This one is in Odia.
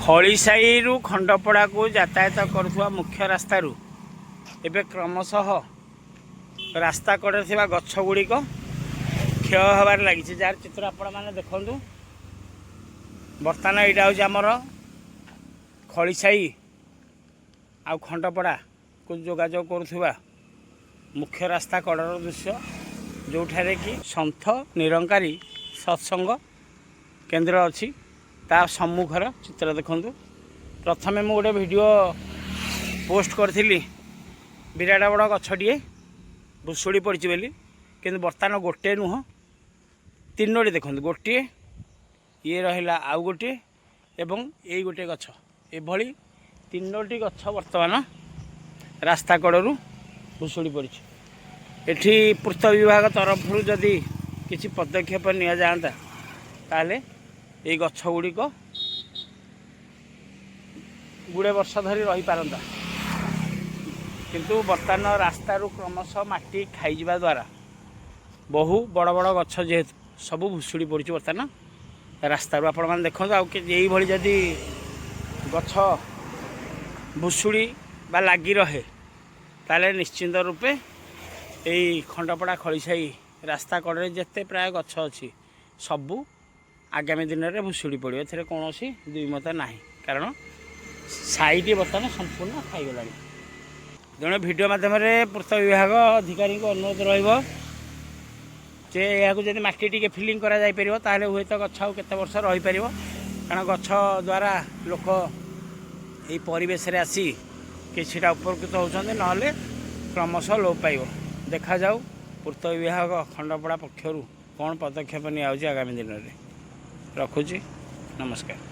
ଖଳିସାହିରୁ ଖଣ୍ଡପଡ଼ାକୁ ଯାତାୟାତ କରୁଥିବା ମୁଖ୍ୟ ରାସ୍ତାରୁ ଏବେ କ୍ରମଶଃ ରାସ୍ତା କଡ଼ରେ ଥିବା ଗଛ ଗୁଡ଼ିକ କ୍ଷୟ ହେବାରେ ଲାଗିଛି, ଯାହାର ଚିତ୍ର ଆପଣମାନେ ଦେଖନ୍ତୁ। ବର୍ତ୍ତମାନ ଏଇଟା ହେଉଛି ଆମର ଖଳିସାହି ଆଉ ଖଣ୍ଡପଡ଼ାକୁ ଯୋଗାଯୋଗ କରୁଥିବା ମୁଖ୍ୟ ରାସ୍ତା କଡ଼ର ଦୃଶ୍ୟ, ଯେଉଁଠାରେ କି ସନ୍ଥ ନିରଙ୍କାରୀ ସତ୍ସଙ୍ଗ କେନ୍ଦ୍ର ଅଛି। ତା ସମ୍ମୁଖର ଚିତ୍ର ଦେଖନ୍ତୁ। ପ୍ରଥମେ ମୁଁ ଗୋଟେ ଭିଡ଼ିଓ ପୋଷ୍ଟ କରିଥିଲି, ବିରାଟ ବଡ଼ ଗଛଟିଏ ଭୁଷୁଡ଼ି ପଡ଼ିଛି ବୋଲି, କିନ୍ତୁ ବର୍ତ୍ତମାନ ଗୋଟିଏ ନୁହଁ, ତିନୋଟି ଦେଖନ୍ତୁ। ଗୋଟିଏ, ଇଏ ରହିଲା ଆଉ ଗୋଟିଏ ଏବଂ ଏଇ ଗୋଟିଏ ଗଛ, ଏଭଳି ତିନୋଟି ଗଛ ବର୍ତ୍ତମାନ ରାସ୍ତା କଡ଼ରୁ ଭୁଷୁଡ଼ି ପଡ଼ିଛି। ଏଠି ପୂର୍ତ୍ତ ବିଭାଗ ତରଫରୁ ଯଦି କିଛି ପଦକ୍ଷେପ ନିଆଯାଆନ୍ତା ତାହେଲେ এই ଗଛ ଗୁଡ଼ିକ ଗୁଡ଼େ ବର୍ଷ ଧରି ରହିପାରନ୍ତା, କିନ୍ତୁ ବର୍ତ୍ତମାନ ରାସ୍ତାରୁ କ୍ରମଶଃ ମାଟି ଖାଇଯିବା ଦ୍ୱାରା ବହୁ ବଡ଼ ବଡ଼ ଗଛ ଯେହେତୁ ସବୁ ଭୁଷୁଡ଼ି ପଡ଼ିଛି ବର୍ତ୍ତମାନ ରାସ୍ତାରୁ। ଆପଣମାନେ ଦେଖନ୍ତୁ, ଆଉ ଏଇଭଳି ଯଦି ଗଛ ଭୁଷୁଡ଼ି ବା ଲାଗି ରହେ ତାହେଲେ ନିଶ୍ଚିନ୍ତ ରୂପେ ଏଇ ଖଣ୍ଡପଡ଼ା ଖଳିସାହି ରାସ୍ତା କଡ଼ରେ ଯେତେ ପ୍ରାୟ ଗଛ ଅଛି ସବୁ ଆଗାମୀ ଦିନରେ ଭୁଷୁଡ଼ି ପଡ଼ିବ। ଏଥିରେ କୌଣସି ଦ୍ୱିମତ ନାହିଁ, କାରଣ ସାଇଟି ବର୍ତ୍ତମାନ ସମ୍ପୂର୍ଣ୍ଣ ଖାଇଗଲାଣି। ତେଣୁ ଭିଡ଼ିଓ ମାଧ୍ୟମରେ ପୂର୍ତ୍ତ ବିଭାଗ ଅଧିକାରୀଙ୍କୁ ଅନୁରୋଧ ରହିବ ଯେ ଏହାକୁ ଯଦି ମାଟି ଟିକେ ଫିଲିଂ କରାଯାଇପାରିବ ତାହେଲେ ହୁଏତ ଗଛ ଆଉ କେତେ ବର୍ଷ ରହିପାରିବ। କାରଣ ଗଛ ଦ୍ୱାରା ଲୋକ ଏଇ ପରିବେଶରେ ଆସି କିଛିଟା ଉପକୃତ ହେଉଛନ୍ତି, ନହେଲେ କ୍ରମଶଃ ଲୋପ ପାଇବ। ଦେଖାଯାଉ ପୂର୍ତ୍ତ ବିଭାଗ ଖଣ୍ଡପଡ଼ା ପକ୍ଷରୁ କ'ଣ ପଦକ୍ଷେପ ନିଆଯାଉଛି ଆଗାମୀ ଦିନରେ। ରଖୁଛି, ନମସ୍କାର।